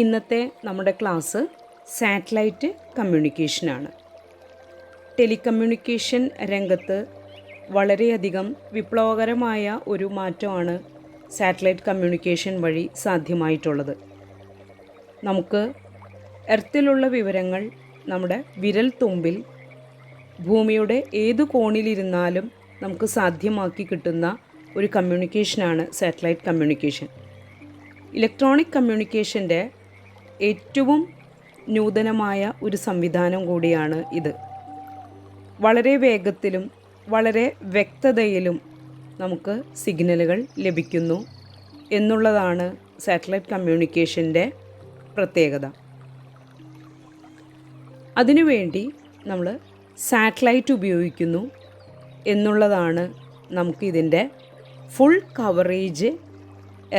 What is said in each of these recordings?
ഇന്നത്തെ നമ്മുടെ class satellite കമ്മ്യൂണിക്കേഷനാണ്. Telecommunication രംഗത്ത് വളരെയധികം വിപ്ലവകരമായ ഒരു മാറ്റമാണ് സാറ്റലൈറ്റ് കമ്മ്യൂണിക്കേഷൻ വഴി സാധ്യമായിട്ടുള്ളത്. നമുക്ക് എർത്തിലുള്ള വിവരങ്ങൾ നമ്മുടെ വിരൽ തുമ്പിൽ ഭൂമിയുടെ ഏതു കോണിലിരുന്നാലും നമുക്ക് സാധ്യമാക്കി കിട്ടുന്ന ഒരു കമ്മ്യൂണിക്കേഷനാണ് സാറ്റലൈറ്റ് കമ്മ്യൂണിക്കേഷൻ. ഇലക്ട്രോണിക് കമ്മ്യൂണിക്കേഷൻ്റെ ഏറ്റവും നൂതനമായ ഒരു സംവിധാനം കൂടിയാണ് ഇത്. വളരെ വേഗത്തിലും വളരെ വ്യക്തതയിലും നമുക്ക് സിഗ്നലുകൾ ലഭിക്കുന്നു എന്നുള്ളതാണ് സാറ്റലൈറ്റ് കമ്മ്യൂണിക്കേഷൻ്റെ പ്രത്യേകത. അതിനുവേണ്ടി നമ്മൾ സാറ്റലൈറ്റ് ഉപയോഗിക്കുന്നു എന്നുള്ളതാണ് നമുക്കിതിൻ്റെ ഫുൾ കവറേജ്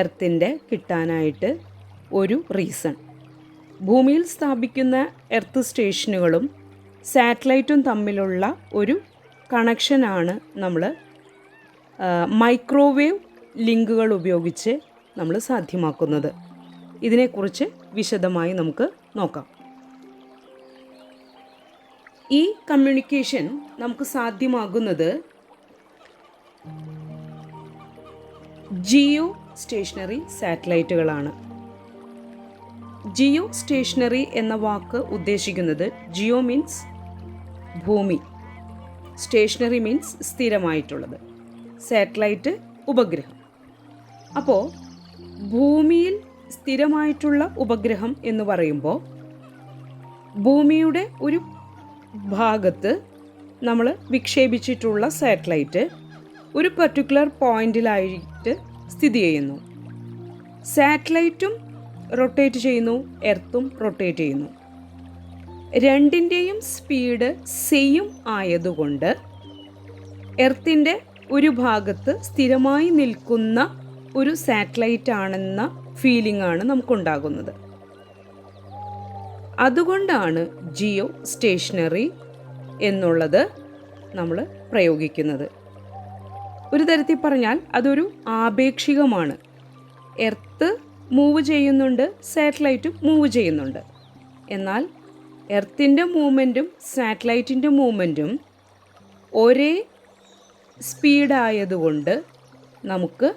എർത്തിൻ്റെ കിട്ടാനായിട്ട് ഒരു റീസൺ. ഭൂമിയിൽ സ്ഥാപിക്കുന്ന എർത്ത് സ്റ്റേഷനുകളും സാറ്റലൈറ്റും തമ്മിലുള്ള ഒരു കണക്ഷനാണ് നമ്മൾ മൈക്രോവേവ് ലിങ്കുകൾ ഉപയോഗിച്ച് നമ്മൾ സാധ്യമാക്കുന്നത്. ഇതിനെക്കുറിച്ച് വിശദമായി നമുക്ക് നോക്കാം. ഈ കമ്മ്യൂണിക്കേഷൻ നമുക്ക് സാധ്യമാകുന്നത് ജിയോ സ്റ്റേഷനറി സാറ്റലൈറ്റുകളാണ്. ജിയോ സ്റ്റേഷനറി എന്ന വാക്ക് ഉദ്ദേശിക്കുന്നത് ജിയോ മീൻസ് ഭൂമി, സ്റ്റേഷനറി മീൻസ് സ്ഥിരമായിട്ടുള്ളത്, സാറ്റലൈറ്റ് ഉപഗ്രഹം. അപ്പോൾ ഭൂമിയിൽ സ്ഥിരമായിട്ടുള്ള ഉപഗ്രഹം എന്ന് പറയുമ്പോൾ ഭൂമിയുടെ ഒരു ഭാഗത്ത് നമ്മൾ വിക്ഷേപിച്ചിട്ടുള്ള സാറ്റലൈറ്റ് ഒരു പർട്ടിക്കുലർ പോയിന്റിലായിട്ട് സ്ഥിതി ചെയ്യുന്നു. സാറ്റലൈറ്റും റൊട്ടേറ്റ് ചെയ്യുന്നു, എർത്തും റൊട്ടേറ്റ് ചെയ്യുന്നു. രണ്ടിൻ്റെയും സ്പീഡ് സെയിം ആയതുകൊണ്ട് എർത്തിൻ്റെ ഒരു ഭാഗത്ത് സ്ഥിരമായി നിൽക്കുന്ന ഒരു സാറ്റലൈറ്റ് ആണെന്ന ഫീലിംഗ് ആണ് നമുക്കുണ്ടാകുന്നത്. അതുകൊണ്ടാണ് ജിയോ സ്റ്റേഷനറി എന്നുള്ളത് നമ്മൾ പ്രയോഗിക്കുന്നത്. ഒരു തരത്തിൽ പറഞ്ഞാൽ അതൊരു ആപേക്ഷികമാണ്. എർത്ത് മൂവ് ചെയ്യുന്നുണ്ട്, സാറ്റലൈറ്റും മൂവ് ചെയ്യുന്നുണ്ട്. എന്നാൽ എർത്തിൻ്റെ മൂവ്മെൻറ്റും സാറ്റലൈറ്റിൻ്റെ മൂവ്മെൻറ്റും ഒരേ സ്പീഡായതുകൊണ്ട് നമുക്ക്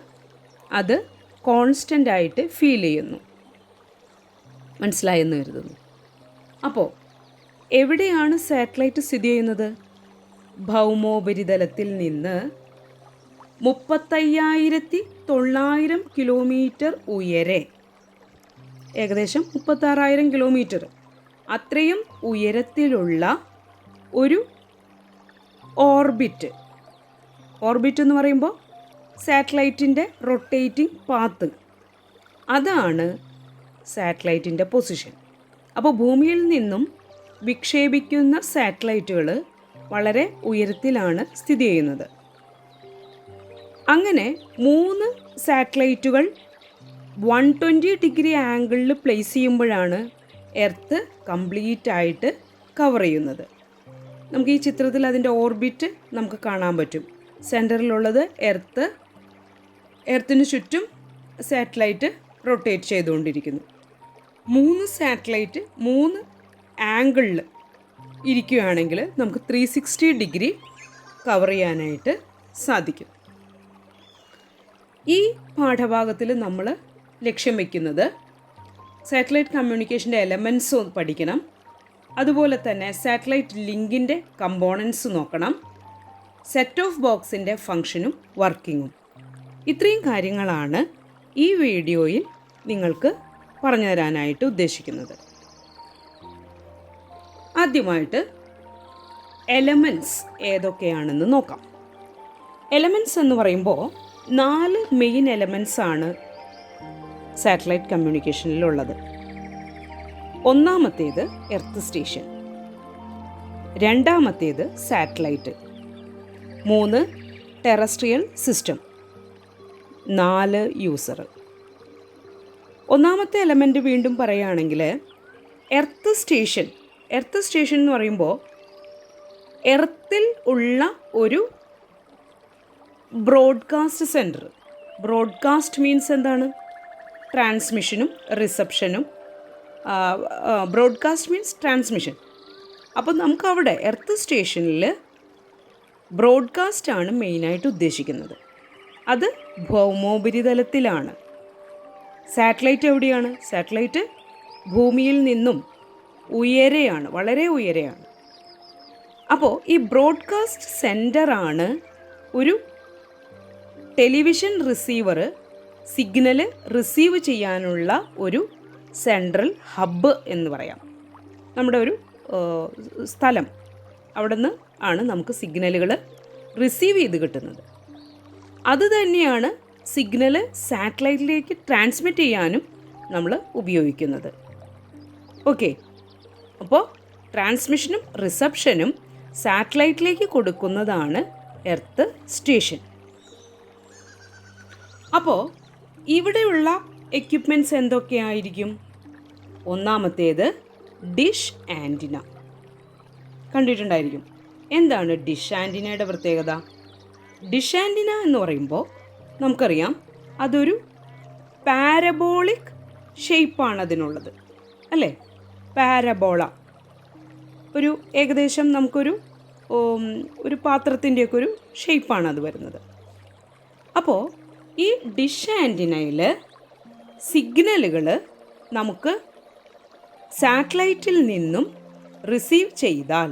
അത് കോൺസ്റ്റൻ്റ് ആയിട്ട് ഫീൽ ചെയ്യുന്നു. മനസ്സിലായെന്ന് കരുതുന്നു. അപ്പോൾ എവിടെയാണ് സാറ്റലൈറ്റ് സ്ഥിതി ചെയ്യുന്നത്? ഭൗമോപരിതലത്തിൽ നിന്ന് 35,900 കിലോമീറ്റർ ഉയരെ, ഏകദേശം 36,000 കിലോമീറ്റർ, അത്രയും ഉയരത്തിലുള്ള ഒരു ഓർബിറ്റ് എന്ന് പറയുമ്പോൾ സാറ്റലൈറ്റിൻ്റെ റൊട്ടേറ്റിംഗ് പാത്ത്, അതാണ് സാറ്റലൈറ്റിൻ്റെ പൊസിഷൻ. അപ്പോൾ ഭൂമിയിൽ നിന്നും വിക്ഷേപിക്കുന്ന സാറ്റലൈറ്റുകൾ വളരെ ഉയരത്തിലാണ് സ്ഥിതി ചെയ്യുന്നത്. അങ്ങനെ 3 സാറ്റലൈറ്റുകൾ 120 ഡിഗ്രി ആംഗിളിൽ പ്ലേസ് ചെയ്യുമ്പോഴാണ് എർത്ത് കംപ്ലീറ്റ് ആയിട്ട് കവർ ചെയ്യുന്നത്. നമുക്ക് ഈ ചിത്രത്തിൽ അതിൻ്റെ ഓർബിറ്റ് നമുക്ക് കാണാൻ പറ്റും. സെൻറ്ററിലുള്ളത് എർത്തിന് ചുറ്റും സാറ്റലൈറ്റ് റൊട്ടേറ്റ് ചെയ്തുകൊണ്ടിരിക്കുന്നു. 3 സാറ്റലൈറ്റ് 3 ആംഗിളിൽ ഇരിക്കുകയാണെങ്കിൽ നമുക്ക് 360 ഡിഗ്രി കവർ ചെയ്യാനായിട്ട് സാധിക്കും. ഈ പാഠഭാഗത്തിൽ നമ്മൾ ലക്ഷ്യം വയ്ക്കുന്നത് സാറ്റലൈറ്റ് കമ്മ്യൂണിക്കേഷൻ്റെ എലമെൻറ്റ്സ് പഠിക്കണം. അതുപോലെ തന്നെ സാറ്റലൈറ്റ് ലിങ്കിൻ്റെ കമ്പോണൻസ് നോക്കണം. സെറ്റ് ഓഫ് ബോക്സിൻ്റെ ഫങ്ഷനും വർക്കിങ്ങും. ഇത്രയും കാര്യങ്ങളാണ് ഈ വീഡിയോയിൽ നിങ്ങൾക്ക് പറഞ്ഞു തരാനായിട്ട് ഉദ്ദേശിക്കുന്നത്. ആദ്യമായിട്ട് എലമെൻറ്റ്സ് ഏതൊക്കെയാണെന്ന് നോക്കാം. എലമെൻറ്റ്സ് എന്ന് പറയുമ്പോൾ 4 മെയിൻ എലമെൻറ്റ്സ് ആണ് സാറ്റലൈറ്റ് കമ്മ്യൂണിക്കേഷനിലുള്ളത്. ഒന്നാമത്തേത് എർത്ത് സ്റ്റേഷൻ, രണ്ടാമത്തേത് സാറ്റലൈറ്റ്, 3 ടെറസ്ട്രിയൽ സിസ്റ്റം, 4 യൂസർ. ഒന്നാമത്തെ എലമെൻറ്റ് വീണ്ടും പറയുകയാണെങ്കിൽ എർത്ത് സ്റ്റേഷൻ എന്ന് പറയുമ്പോൾ എർത്തിൽ ഉള്ള ഒരു ബ്രോഡ്കാസ്റ്റ് സെൻറ്റർ. ബ്രോഡ്കാസ്റ്റ് മീൻസ് എന്താണ്? ട്രാൻസ്മിഷനും റിസപ്ഷനും ബ്രോഡ്കാസ്റ്റ് മീൻസ് ട്രാൻസ്മിഷൻ. അപ്പോൾ നമുക്കവിടെ എർത്ത് സ്റ്റേഷനിൽ ബ്രോഡ്കാസ്റ്റാണ് മെയിനായിട്ട് ഉദ്ദേശിക്കുന്നത്. അത് ഭൗമോപരിതലത്തിലാണ്. സാറ്റലൈറ്റ് എവിടെയാണ്? സാറ്റലൈറ്റ് ഭൂമിയിൽ നിന്നും ഉയരെയാണ്, വളരെ ഉയരെയാണ്. അപ്പോൾ ഈ ബ്രോഡ്കാസ്റ്റ് സെൻറ്ററാണ് ഒരു ടെലിവിഷൻ റിസീവർ സിഗ്നൽ റിസീവ് ചെയ്യാനുള്ള ഒരു സെൻട്രൽ ഹബ്ബ് എന്ന് പറയാം. നമ്മുടെ ഒരു സ്ഥലം. അവിടെ നിന്ന് ആണ് നമുക്ക് സിഗ്നലുകൾ റിസീവ് ചെയ്ത് കിട്ടുന്നത്. അത് തന്നെയാണ് സിഗ്നൽ സാറ്റലൈറ്റിലേക്ക് ട്രാൻസ്മിറ്റ് ചെയ്യാനും നമ്മൾ ഉപയോഗിക്കുന്നത്. ഓക്കെ, അപ്പോൾ ട്രാൻസ്മിഷനും റിസപ്ഷനും സാറ്റലൈറ്റിലേക്ക് കൊടുക്കുന്നതാണ് എർത്ത് സ്റ്റേഷൻ. അപ്പോൾ ഇവിടെയുള്ള എക്യുപ്മെൻറ്റ്സ് എന്തൊക്കെയായിരിക്കും? ഒന്നാമത്തേത് ഡിഷ് ആൻറ്റിന. കണ്ടിട്ടുണ്ടായിരിക്കും. എന്താണ് ഡിഷ് ആൻറ്റിനയുടെ പ്രത്യേകത? ഡിഷ് ആൻറ്റിന എന്ന് പറയുമ്പോൾ നമുക്കറിയാം അതൊരു പാരബോളിക് ഷേപ്പാണ് അതിനുള്ളത്, അല്ലേ? പാരബോള ഒരു ഏകദേശം നമുക്കൊരു പാത്രത്തിൻ്റെയൊക്കെ ഒരു ഷേപ്പാണ് അത് വരുന്നത്. അപ്പോൾ ഈ ഡിഷ് ആൻറ്റിനയിൽ സിഗ്നലുകൾ നമുക്ക് സാറ്റലൈറ്റിൽ നിന്നും റിസീവ് ചെയ്താൽ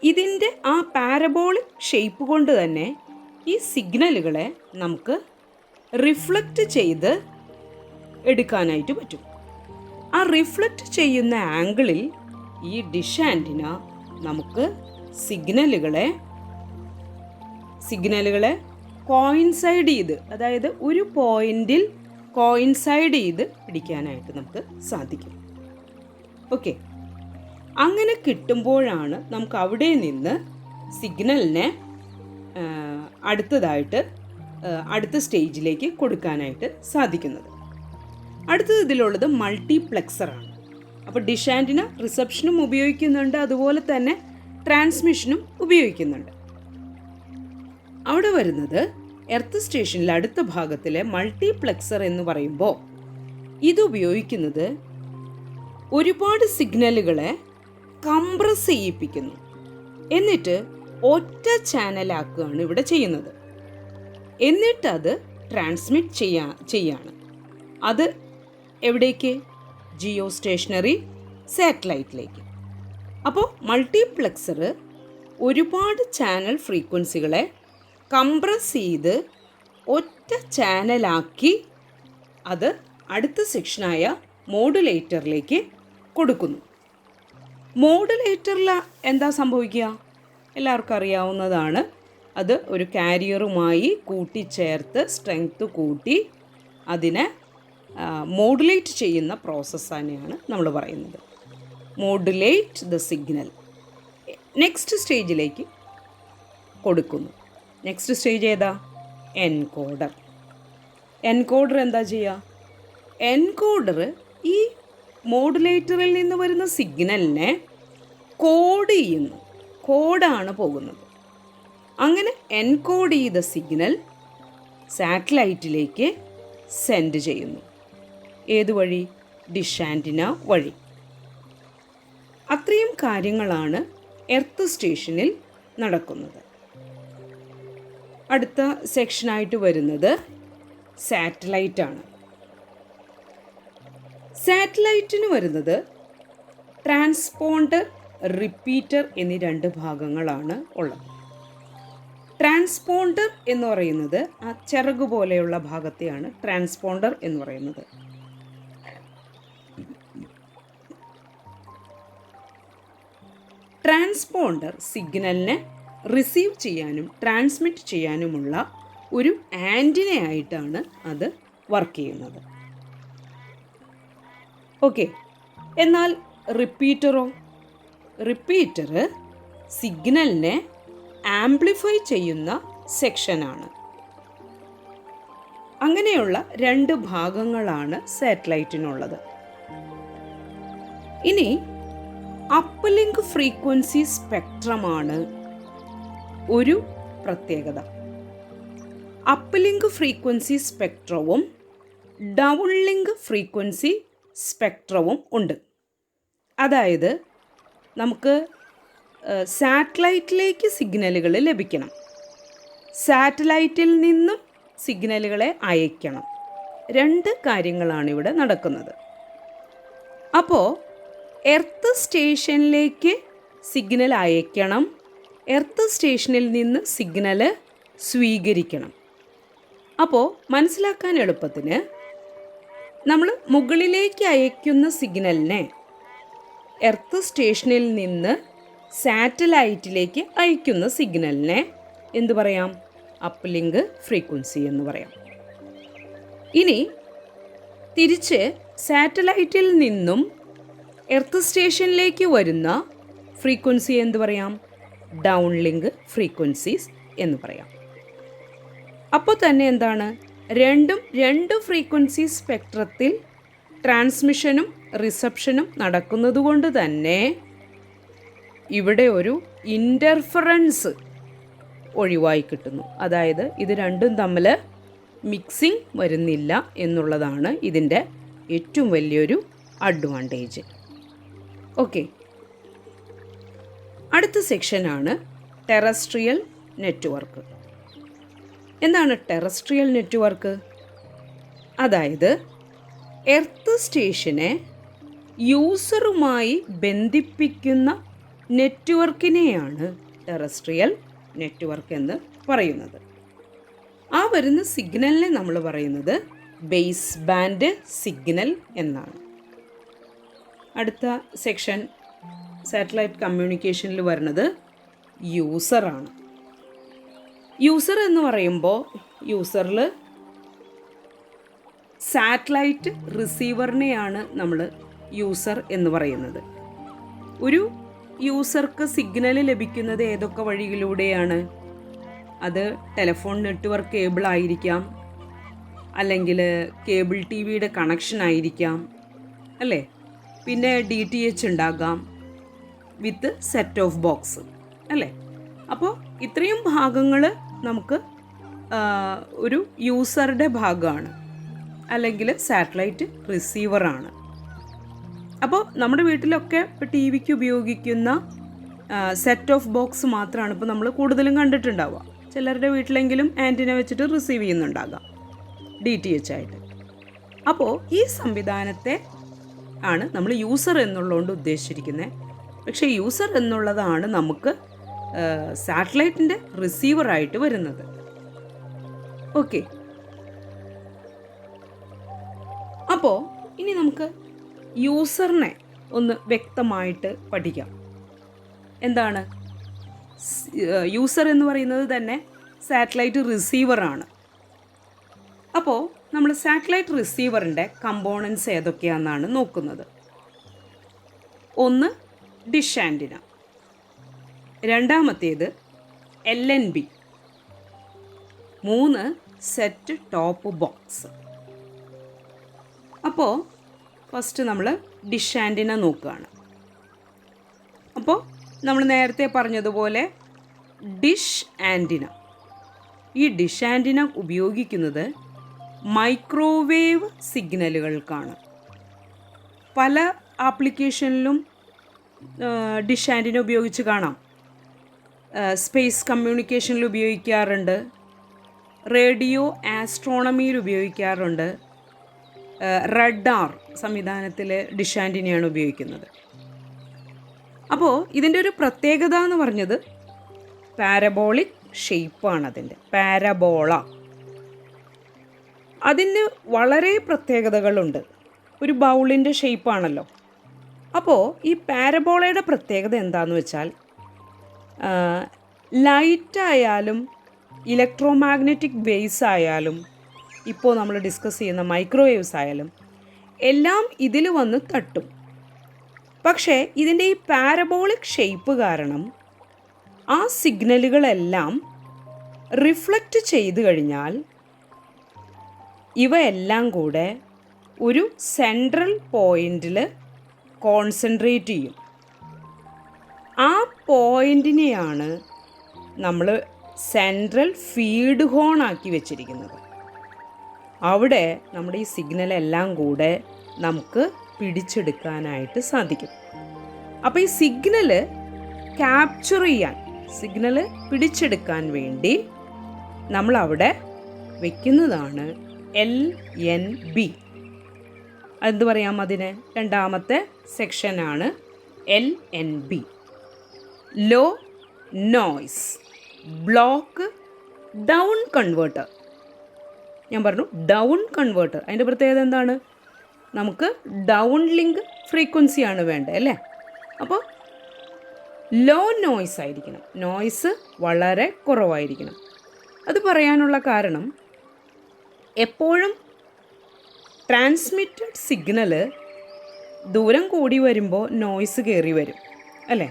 ഇതിൻ്റെ ആ പാരബോളിക് ഷേപ്പ് കൊണ്ട് തന്നെ ഈ സിഗ്നലുകളെ നമുക്ക് റിഫ്ലക്റ്റ് ചെയ്ത് എടുക്കാനായിട്ട് പറ്റും. ആ റിഫ്ലക്റ്റ് ചെയ്യുന്ന ആംഗിളിൽ ഈ ഡിഷ് ആൻറ്റിന നമുക്ക് സിഗ്നലുകളെ കോയിൻസൈഡ് ചെയ്ത്, അതായത് ഒരു പോയിന്റിൽ കോയിൻസൈഡ് ചെയ്ത് പിടിക്കാനായിട്ട് നമുക്ക് സാധിക്കും. ഓക്കെ, അങ്ങനെ കിട്ടുമ്പോഴാണ് നമുക്ക് അവിടെ നിന്ന് സിഗ്നലിനെ അടുത്ത സ്റ്റേജിലേക്ക് കൊടുക്കാനായിട്ട് സാധിക്കുന്നത്. അടുത്തത് ഇതിലുള്ളത് മൾട്ടിപ്ലെക്സറാണ്. അപ്പോൾ ഡിഷ് ആൻറ്റിന റിസപ്ഷനും ഉപയോഗിക്കുന്നുണ്ട്, അതുപോലെ തന്നെ ട്രാൻസ്മിഷനും ഉപയോഗിക്കുന്നുണ്ട്. അവിടെ വരുന്നത് എർത്ത് സ്റ്റേഷനിൽ അടുത്ത ഭാഗത്തിലെ മൾട്ടിപ്ലെക്സർ എന്ന് പറയുമ്പോൾ ഇത് ഉപയോഗിക്കുന്നത് ഒരുപാട് സിഗ്നലുകളെ കംപ്രസ് ചെയ്യിപ്പിക്കുന്നു, എന്നിട്ട് ഒറ്റ ചാനലാക്കുകയാണ് ഇവിടെ ചെയ്യുന്നത്. എന്നിട്ടത് ട്രാൻസ്മിറ്റ് ചെയ്യാണ്. അത് എവിടേക്ക്? ജിയോ സ്റ്റേഷനറി സാറ്റലൈറ്റിലേക്ക്. അപ്പോൾ മൾട്ടിപ്ലെക്സർ ഒരുപാട് ചാനൽ ഫ്രീക്വൻസികളെ കംപ്രസ് ചെയ്ത് ഒറ്റ ചാനലാക്കി അത് അടുത്ത സെക്ഷനായ മോഡുലേറ്ററിലേക്ക് കൊടുക്കുന്നു. മോഡുലേറ്ററിൽ എന്താ സംഭവിക്കുക? എല്ലാവർക്കും അറിയാവുന്നതാണ്. അത് ഒരു കാരിയറുമായി കൂട്ടിച്ചേർത്ത് സ്ട്രെങ്ത് കൂട്ടി അതിനെ മോഡുലേറ്റ് ചെയ്യുന്ന പ്രോസസ്സ് തന്നെയാണ് നമ്മൾ പറയുന്നത്. മോഡുലേറ്റ് ദ സിഗ്നൽ നെക്സ്റ്റ് സ്റ്റേജിലേക്ക് കൊടുക്കുന്നു. നെക്സ്റ്റ് സ്റ്റേജ് ഏതാ? എൻകോഡർ. എൻകോഡർ എന്താ ചെയ്യുക? എൻകോഡർ ഈ മോഡുലേറ്ററിൽ നിന്ന് വരുന്ന സിഗ്നലിനെ കോഡ് ചെയ്യുന്നു. കോഡാണ് പോകുന്നത്. അങ്ങനെ എൻകോഡ് ചെയ്ത സിഗ്നൽ സാറ്റലൈറ്റിലേക്ക് സെൻഡ് ചെയ്യുന്നു. ഏതുവഴി? ഡിഷ് ആൻറ്റിന വഴി. അത്രയും കാര്യങ്ങളാണ് എർത്ത് സ്റ്റേഷനിൽ നടക്കുന്നത്. അടുത്ത സെക്ഷനായിട്ട് വരുന്നത് സാറ്റലൈറ്റാണ്. സാറ്റലൈറ്റിന് വരുന്നത് ട്രാൻസ്പോണ്ടർ, റിപ്പീറ്റർ എന്നീ രണ്ട് ഭാഗങ്ങളാണ് ഉള്ളത്. ട്രാൻസ്പോണ്ടർ എന്ന് പറയുന്നത് ആ ചിറക് പോലെയുള്ള ഭാഗത്തെയാണ് ട്രാൻസ്പോണ്ടർ എന്ന് പറയുന്നത്. ട്രാൻസ്പോണ്ടർ സിഗ്നലിനെ റിസീവ് ചെയ്യാനും ട്രാൻസ്മിറ്റ് ചെയ്യാനുമുള്ള ഒരു ആൻറ്റിനയായിട്ടാണ് അത് വർക്ക് ചെയ്യുന്നത്. ഓക്കെ, എന്നാൽ റിപ്പീറ്ററോ? റിപ്പീറ്റർ സിഗ്നലിനെ ആംപ്ലിഫൈ ചെയ്യുന്ന സെക്ഷനാണ്. അങ്ങനെയുള്ള രണ്ട് ഭാഗങ്ങളാണ് സാറ്റലൈറ്റിനുള്ളത്. ഇനി അപ്ലിങ്ക് ഫ്രീക്വൻസി സ്പെക്ട്രമാണ് ഒരു പ്രത്യേകത. അപ്ലിങ്ക് ഫ്രീക്വൻസി സ്പെക്ട്രവും ഡൗൺലിങ്ക് ഫ്രീക്വൻസി സ്പെക്ട്രവും ഉണ്ട്. അതായത് നമുക്ക് സാറ്റലൈറ്റിലേക്ക് സിഗ്നലുകൾ ലഭിക്കണം, സാറ്റലൈറ്റിൽ നിന്നും സിഗ്നലുകളെ അയക്കണം. 2 കാര്യങ്ങളാണ് ഇവിടെ നടക്കുന്നത്. അപ്പോൾ എർത്ത് സ്റ്റേഷനിലേക്ക് സിഗ്നൽ അയക്കണം, എർത്ത് സ്റ്റേഷനിൽ നിന്ന് സിഗ്നൽ സ്വീകരിക്കണം. അപ്പോൾ മനസ്സിലാക്കാൻ എളുപ്പത്തിന് നമ്മൾ മുകളിലേക്ക് അയക്കുന്ന സിഗ്നലിനെ എർത്ത് സ്റ്റേഷനിൽ നിന്ന് സാറ്റലൈറ്റിലേക്ക് അയക്കുന്ന സിഗ്നലിനെ എന്തു പറയാം? അപ്ലിങ്ക് ഫ്രീക്വൻസി എന്ന് പറയാം. ഇനി തിരിച്ച് സാറ്റലൈറ്റിൽ നിന്നും എർത്ത് സ്റ്റേഷനിലേക്ക് വരുന്ന ഫ്രീക്വൻസി എന്തു പറയാം? ഡൗൺലിങ്ക് ഫ്രീക്വൻസീസ് എന്ന് പറയാം. അപ്പോൾ തന്നെ എന്താണ്? രണ്ടും 2 ഫ്രീക്വൻസി സ്പെക്ട്രത്തിൽ ട്രാൻസ്മിഷനും റിസപ്ഷനും നടക്കുന്നത് കൊണ്ട് തന്നെ ഇവിടെ ഒരു ഇൻ്റർഫറൻസ് ഒഴിവായി കിട്ടുന്നു. അതായത് ഇത് രണ്ടും തമ്മിൽ മിക്സിംഗ് വരുന്നില്ല എന്നുള്ളതാണ് ഇതിൻ്റെ ഏറ്റവും വലിയൊരു അഡ്വാൻറ്റേജ്. ഓക്കെ, അടുത്ത സെക്ഷനാണ് ടെറസ്ട്രിയൽ നെറ്റ്വർക്ക്. എന്താണ് ടെറസ്ട്രിയൽ നെറ്റ്വർക്ക്? അതായത് എർത്ത് സ്റ്റേഷനെ യൂസറുമായി ബന്ധിപ്പിക്കുന്ന നെറ്റ്വർക്കിനെയാണ് ടെറസ്ട്രിയൽ നെറ്റ്വർക്ക് എന്ന് പറയുന്നത്. ആ വരുന്ന സിഗ്നലിനെ നമ്മൾ പറയുന്നത് ബേസ് ബാൻഡ് സിഗ്നൽ എന്നാണ്. അടുത്ത സെക്ഷൻ സാറ്റലൈറ്റ് കമ്മ്യൂണിക്കേഷനിൽ വരുന്നത് യൂസറാണ്. യൂസർ എന്ന് പറയുമ്പോൾ യൂസറിൽ സാറ്റലൈറ്റ് റിസീവറിനെയാണ് നമ്മൾ യൂസർ എന്ന് പറയുന്നത്. ഒരു യൂസർക്ക് സിഗ്നൽ ലഭിക്കുന്നത് ഏതൊക്കെ വഴികളിലൂടെയാണ്? അത് ടെലിഫോൺ നെറ്റ്വർക്ക് കേബിൾ ആയിരിക്കാം, അല്ലെങ്കിൽ കേബിൾ ടി വിയുടെ കണക്ഷൻ ആയിരിക്കാം, അല്ലേ? പിന്നെ DTH ഉണ്ടാകാം വിത്ത് സെറ്റ് ഓഫ് ബോക്സ്, അല്ലേ? അപ്പോൾ ഇത്രയും ഭാഗങ്ങൾ നമുക്ക് ഒരു യൂസറുടെ ഭാഗമാണ്, അല്ലെങ്കിൽ സാറ്റലൈറ്റ് റിസീവറാണ്. അപ്പോൾ നമ്മുടെ വീട്ടിലൊക്കെ ഇപ്പോൾ ടി വിക്ക് ഉപയോഗിക്കുന്ന സെറ്റ് ഓഫ് ബോക്സ് മാത്രമാണ് ഇപ്പോൾ നമ്മൾ കൂടുതലും കണ്ടിട്ടുണ്ടാവുക. ചിലരുടെ വീട്ടിലെങ്കിലും ആൻറ്റിന വെച്ചിട്ട് റിസീവ് ചെയ്യുന്നുണ്ടാകാം DTH ആയിട്ട്. അപ്പോൾ ഈ സംവിധാനത്തെ ആണ് നമ്മൾ യൂസർ എന്നുള്ളതുകൊണ്ട് ഉദ്ദേശിച്ചിരിക്കുന്നത്. പക്ഷേ യൂസർ എന്നുള്ളതാണ് നമുക്ക് സാറ്റലൈറ്റിൻ്റെ റിസീവറായിട്ട് വരുന്നത്. ഓക്കെ, അപ്പോൾ ഇനി നമുക്ക് യൂസറിനെ ഒന്ന് വ്യക്തമായിട്ട് പഠിക്കാം. എന്താണ് യൂസർ എന്ന് പറയുന്നത്? തന്നെ സാറ്റലൈറ്റ് റിസീവറാണ്. അപ്പോൾ നമ്മൾ സാറ്റലൈറ്റ് റിസീവറിൻ്റെ കമ്പോണൻസ് ഏതൊക്കെയാണെന്നാണ് നോക്കുന്നത്. ഒന്ന് ഡിഷ് ആൻറ്റിന, രണ്ടാമത്തേത് LNB, 3 സെറ്റ് ടോപ്പ് ബോക്സ്. അപ്പോൾ ഫസ്റ്റ് നമ്മൾ ഡിഷ് ആൻറ്റിന നോക്കുകയാണ്. അപ്പോൾ നമ്മൾ നേരത്തെ പറഞ്ഞതുപോലെ ഡിഷ് ആൻറ്റിന, ഈ ഡിഷ് ആൻറ്റിന ഉപയോഗിക്കുന്നത് മൈക്രോവേവ് സിഗ്നലുകൾക്കാണ്. പല ആപ്ലിക്കേഷനിലും ഡിഷ് ആൻറ്റിന ഉപയോഗിച്ച് കാണാം. സ്പേസ് കമ്മ്യൂണിക്കേഷനിൽ ഉപയോഗിക്കാറുണ്ട്, റേഡിയോ ആസ്ട്രോണമിയിൽ ഉപയോഗിക്കാറുണ്ട്, റഡാർ സംവിധാനത്തിൽ ഡിഷ് ആൻറ്റിനയാണ് ഉപയോഗിക്കുന്നത്. അപ്പോൾ ഇതിൻ്റെ ഒരു പ്രത്യേകത എന്ന് പറഞ്ഞത് പാരബോളിക് ഷേപ്പാണ്. അതിൻ്റെ പാരബോള, അതിന് വളരെ പ്രത്യേകതകളുണ്ട്. ഒരു ബൗളിൻ്റെ ഷേപ്പാണല്ലോ. അപ്പോൾ ഈ പാരബോളയുടെ പ്രത്യേകത എന്താണെന്ന് വെച്ചാൽ ലൈറ്റായാലും ഇലക്ട്രോമാഗ്നറ്റിക് വേവ്സ് ആയാലും ഇപ്പോൾ നമ്മൾ ഡിസ്കസ് ചെയ്യുന്ന മൈക്രോവേവ്സ് ആയാലും എല്ലാം ഇതിൽ വന്ന് തട്ടും. പക്ഷേ ഇതിൻ്റെ ഈ പാരബോളിക് ഷേപ്പ് കാരണം ആ സിഗ്നലുകളെല്ലാം റിഫ്ലക്റ്റ് ചെയ്ത് കഴിഞ്ഞാൽ ഇവയെല്ലാം കൂടെ ഒരു സെൻട്രൽ പോയിന്റിൽ കോൺസെൻട്രേറ്റ് ചെയ്യും. ആ പോയിന്റിനെയാണ് നമ്മൾ സെൻട്രൽ ഫീഡ് ഹോൺ ആക്കി വെച്ചിരിക്കുന്നത്. അവിടെ നമ്മുടെ ഈ സിഗ്നലെല്ലാം കൂടെ നമുക്ക് പിടിച്ചെടുക്കാനായിട്ട് സാധിക്കും. അപ്പോൾ ഈ സിഗ്നൽ ക്യാപ്ചർ ചെയ്യാൻ, സിഗ്നൽ പിടിച്ചെടുക്കാൻ വേണ്ടി നമ്മളവിടെ വയ്ക്കുന്നതാണ് LNB. എന്ത് പറയാം അതിന്? രണ്ടാമത്തെ സെക്ഷനാണ് LNB, low noise block down converter. ഞാൻ പറഞ്ഞു ഡൗൺ കൺവേർട്ടർ. അതിൻ്റെ പ്രത്യേകത എന്താണ്? നമുക്ക് ഡൗൺ ലിങ്ക് ഫ്രീക്വൻസിയാണ് വേണ്ടത് അല്ലേ? അപ്പോൾ ലോ നോയ്സ് ആയിരിക്കണം, നോയ്സ് വളരെ കുറവായിരിക്കണം. അത് പറയാനുള്ള കാരണം, എപ്പോഴും ട്രാൻസ്മിറ്റഡ് സിഗ്നൽ ദൂരം കൂടി വരുമ്പോൾ നോയ്സ് കയറി വരും അല്ലേ?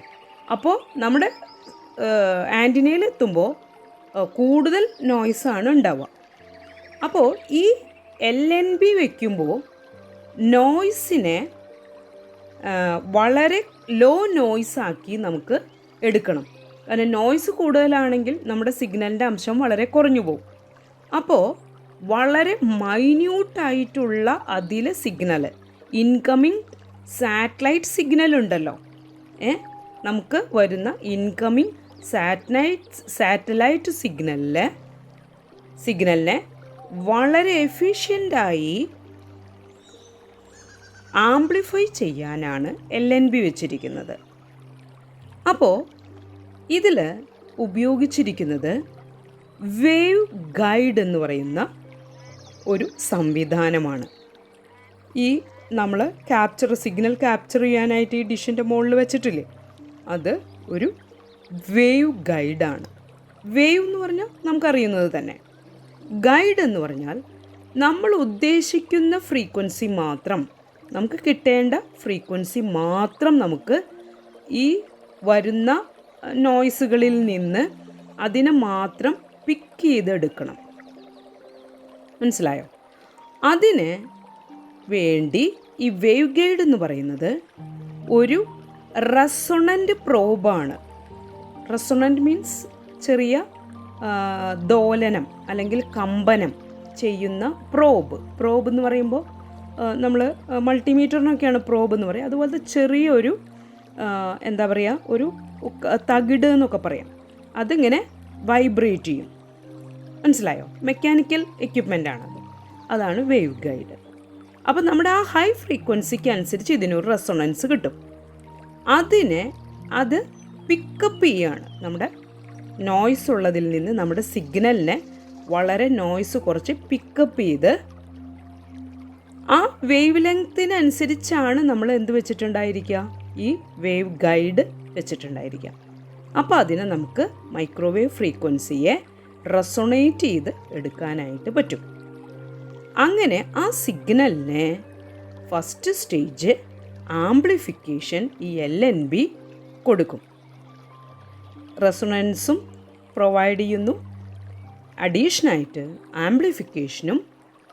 അപ്പോൾ നമ്മുടെ ആൻറ്റിനയിൽ എത്തുമ്പോൾ കൂടുതൽ നോയ്സാണ് ഉണ്ടാവുക. അപ്പോൾ ഈ LNB വയ്ക്കുമ്പോൾ നോയ്സിനെ വളരെ ലോ നോയ്സാക്കി നമുക്ക് എടുക്കണം. കാരണം നോയ്സ് കൂടുതലാണെങ്കിൽ നമ്മുടെ സിഗ്നലിൻ്റെ അംശം വളരെ കുറഞ്ഞു പോകും. അപ്പോൾ വളരെ മൈന്യൂട്ടായിട്ടുള്ള അതിലെ സിഗ്നൽ, ഇൻകമിങ് സാറ്റലൈറ്റ് സിഗ്നൽ ഉണ്ടല്ലോ, നമുക്ക് വരുന്ന ഇൻകമിങ് സാറ്റലൈറ്റ് സിഗ്നലിനെ വളരെ എഫിഷ്യൻ്റായി ആംപ്ലിഫൈ ചെയ്യാനാണ് LNB വെച്ചിരിക്കുന്നത്. അപ്പോൾ ഇതിൽ ഉപയോഗിച്ചിരിക്കുന്നത് വേവ് ഗൈഡ് എന്ന് പറയുന്ന ഒരു സംവിധാനമാണ്. ഈ നമ്മൾ സിഗ്നൽ ക്യാപ്ചർ ചെയ്യാനായിട്ട് ഈ ഡിഷിൻ്റെ മുകളിൽ വെച്ചിട്ടില്ലേ, അത് ഒരു വേവ് ഗൈഡാണ്. വേവ് എന്ന് പറഞ്ഞാൽ നമുക്കറിയുന്നത് തന്നെ. ഗൈഡ് എന്ന് പറഞ്ഞാൽ നമ്മൾ ഉദ്ദേശിക്കുന്ന ഫ്രീക്വൻസി മാത്രം, നമുക്ക് കിട്ടേണ്ട ഫ്രീക്വൻസി മാത്രം നമുക്ക് ഈ വരുന്ന നോയ്സുകളിൽ നിന്ന് അതിനെ മാത്രം പിക്ക് ചെയ്തെടുക്കണം. മനസ്സിലായോ? അതിന് വേണ്ടി ഈ വേവ് ഗൈഡ് എന്ന് പറയുന്നത് ഒരു റെസൊണൻ്റ് പ്രോബാണ്. റെസൊണൻ്റ് മീൻസ് ചെറിയ ദോലനം അല്ലെങ്കിൽ കമ്പനം ചെയ്യുന്ന പ്രോബ് എന്ന് പറയുമ്പോൾ നമ്മൾ മൾട്ടിമീറ്ററിനൊക്കെയാണ് പ്രോബ് എന്ന് പറയുക. അതുപോലത്തെ ചെറിയൊരു എന്താ പറയുക, ഒരു തകിട് എന്നൊക്കെ പറയാം. അതിങ്ങനെ വൈബ്രേറ്റ് ചെയ്യും. മനസ്സിലായോ? മെക്കാനിക്കൽ എക്യുപ്മെൻ്റാണ് അതാണ് വേവ് ഗൈഡ്. അപ്പോൾ നമ്മുടെ ആ ഹൈ ഫ്രീക്വൻസിക്ക് അനുസരിച്ച് ഇതിനൊരു റെസൊണൻസ് കിട്ടും. അത് പിക്കപ്പ് ചെയ്യുകയാണ്. നമ്മുടെ നോയ്സ് ഉള്ളതിൽ നിന്ന് നമ്മുടെ സിഗ്നലിനെ വളരെ നോയ്സ് കുറച്ച് പിക്കപ്പ് ചെയ്ത് ആ വേവ് ലെങ്ത്തിനനുസരിച്ചാണ് നമ്മൾ എന്ത് വെച്ചിട്ടുണ്ടായിരിക്കുക, ഈ വേവ് ഗൈഡ് വെച്ചിട്ടുണ്ടായിരിക്കുക. അപ്പോൾ അതിനെ നമുക്ക് മൈക്രോവേവ് ഫ്രീക്വൻസിയെ റെസൊണേറ്റ് ചെയ്ത് എടുക്കാനായിട്ട് പറ്റും. അങ്ങനെ ആ സിഗ്നലിനെ ഫസ്റ്റ് സ്റ്റേജ് ആംപ്ലിഫിക്കേഷൻ ഈ LNB കൊടുക്കും. റെസൊണൻസും പ്രൊവൈഡ് ചെയ്യുന്നു, അഡീഷനായിട്ട് ആംപ്ലിഫിക്കേഷനും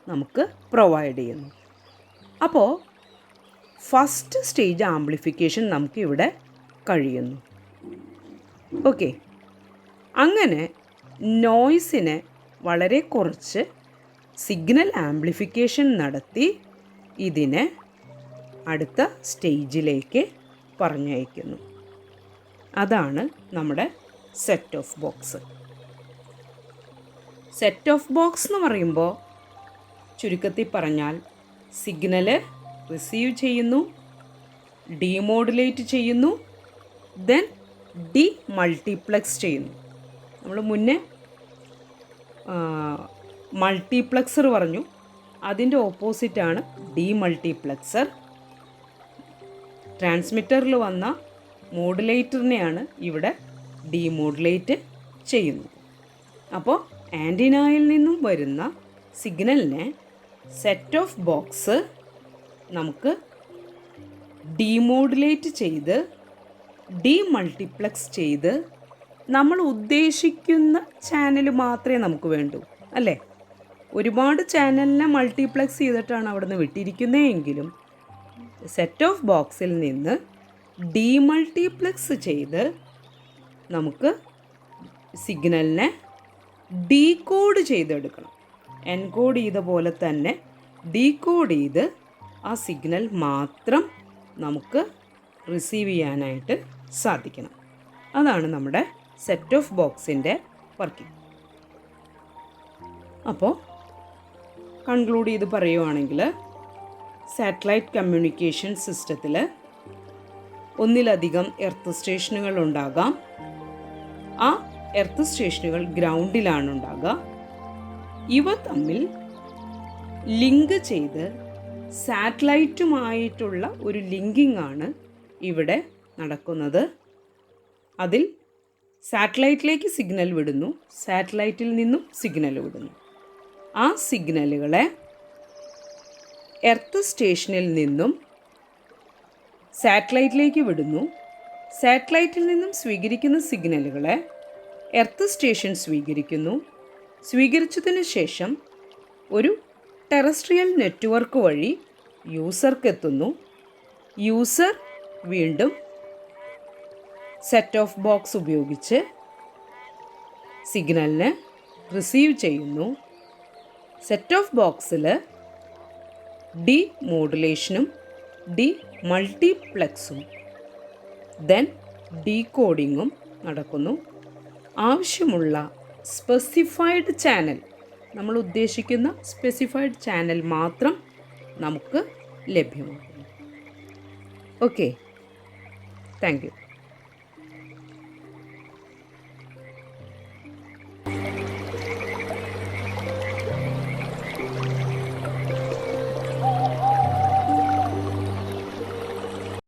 നമുക്ക് പ്രൊവൈഡ് ചെയ്യുന്നു. അപ്പോൾ ഫസ്റ്റ് സ്റ്റേജ് ആംപ്ലിഫിക്കേഷൻ നമുക്കിവിടെ കഴിയുന്നു. ഓക്കെ, അങ്ങനെ നോയ്സിനെ വളരെ കുറച്ച് സിഗ്നൽ ആംപ്ലിഫിക്കേഷൻ നടത്തി ഇതിനെ അടുത്ത സ്റ്റേജിലേക്ക് പറഞ്ഞയക്കുന്നു. അതാണ് നമ്മുടെ set of box. Set of box എന്ന് പറയുമ്പോൾ ചുരുക്കത്തിൽ പറഞ്ഞാൽ സിഗ്നൽ റിസീവ് ചെയ്യുന്നു, ഡീമോഡുലേറ്റ് ചെയ്യുന്നു, ദെൻ മൾട്ടിപ്ലക്സ് ചെയ്യുന്നു. നമ്മൾ മുന്നേ മൾട്ടിപ്ലക്സർ പറഞ്ഞു, അതിൻ്റെ ഓപ്പോസിറ്റാണ് മൾട്ടിപ്ലക്സർ. ട്രാൻസ്മിറ്ററിൽ വന്ന മോഡുലേറ്ററിനെയാണ് ഇവിടെ ഡീമോഡുലേറ്റ് ചെയ്യുന്നത്. അപ്പോൾ ആൻറ്റിനയിൽ നിന്നും വരുന്ന സിഗ്നലിനെ സെറ്റ് ഓഫ് ബോക്സ് നമുക്ക് ഡീമോഡുലേറ്റ് ചെയ്ത് മൾട്ടിപ്ലക്സ് ചെയ്ത് നമ്മൾ ഉദ്ദേശിക്കുന്ന ചാനൽ മാത്രമേ നമുക്ക് വേണ്ടൂ അല്ലേ? ഒരുപാട് ചാനലിനെ മൾട്ടിപ്ലക്സ് ചെയ്തിട്ടാണ് അവിടെ നിന്ന് വിട്ടിരിക്കുന്നതെങ്കിലും സെറ്റ് ഓഫ് ബോക്സിൽ നിന്ന് ഡീമൾട്ടിപ്ലക്സ് ചെയ്ത് നമുക്ക് സിഗ്നലിനെ ഡീകോഡ് ചെയ്തെടുക്കണം. എൻകോഡ് ചെയ്ത പോലെ തന്നെ ഡീകോഡ് ചെയ്ത് ആ സിഗ്നൽ മാത്രം നമുക്ക് റിസീവ് ചെയ്യാനായിട്ട് സാധിക്കണം. അതാണ് നമ്മുടെ സെറ്റ് ഓഫ് ബോക്സിൻ്റെ വർക്കിംഗ്. അപ്പോൾ കൺക്ലൂഡ് ചെയ്ത് പറയുവാണെങ്കിൽ, സാറ്റലൈറ്റ് കമ്മ്യൂണിക്കേഷൻ സിസ്റ്റത്തിൽ ഒന്നിലധികം എർത്ത് സ്റ്റേഷനുകൾ ഉണ്ടാകാം. ആ എർത്ത് സ്റ്റേഷനുകൾ ഗ്രൗണ്ടിലാണ് ഉണ്ടാകുക. ഇവ തമ്മിൽ ലിങ്ക് ചെയ്ത് സാറ്റലൈറ്റുമായിട്ടുള്ള ഒരു ലിങ്കിങ് ആണ് ഇവിടെ നടക്കുന്നത്. അതിൽ സാറ്റലൈറ്റിലേക്ക് സിഗ്നൽ വിടുന്നു, സാറ്റലൈറ്റിൽ നിന്നും സിഗ്നൽ വിടുന്നു. ആ സിഗ്നലുകളെ എർത്ത് സ്റ്റേഷനിൽ നിന്നും സാറ്റലൈറ്റിലേക്ക് വിടുന്നു. സാറ്റലൈറ്റിൽ നിന്നും സ്വീകരിക്കുന്ന സിഗ്നലുകളെ എർത്ത് സ്റ്റേഷൻ സ്വീകരിക്കുന്നു. സ്വീകരിച്ചതിന് ശേഷം ഒരു ടെറസ്ട്രിയൽ നെറ്റ്വർക്ക് വഴി യൂസർക്ക് എത്തുന്നു. യൂസർ വീണ്ടും സെറ്റ് ഓഫ് ബോക്സ് ഉപയോഗിച്ച് സിഗ്നലിനെ റിസീവ് ചെയ്യുന്നു. സെറ്റ് ഓഫ് ബോക്സിൽ ഡി മോഡുലേഷനും ഡി മൾട്ടിപ്ലെക്സും ദെൻ ഡീകോഡിങ്ങും നടക്കുന്നു. ആവശ്യമുള്ള സ്പെസിഫൈഡ് ചാനൽ, നമ്മൾ ഉദ്ദേശിക്കുന്ന സ്പെസിഫൈഡ് ചാനൽ മാത്രം നമുക്ക് ലഭ്യമാകുന്നു. Okay, thank you.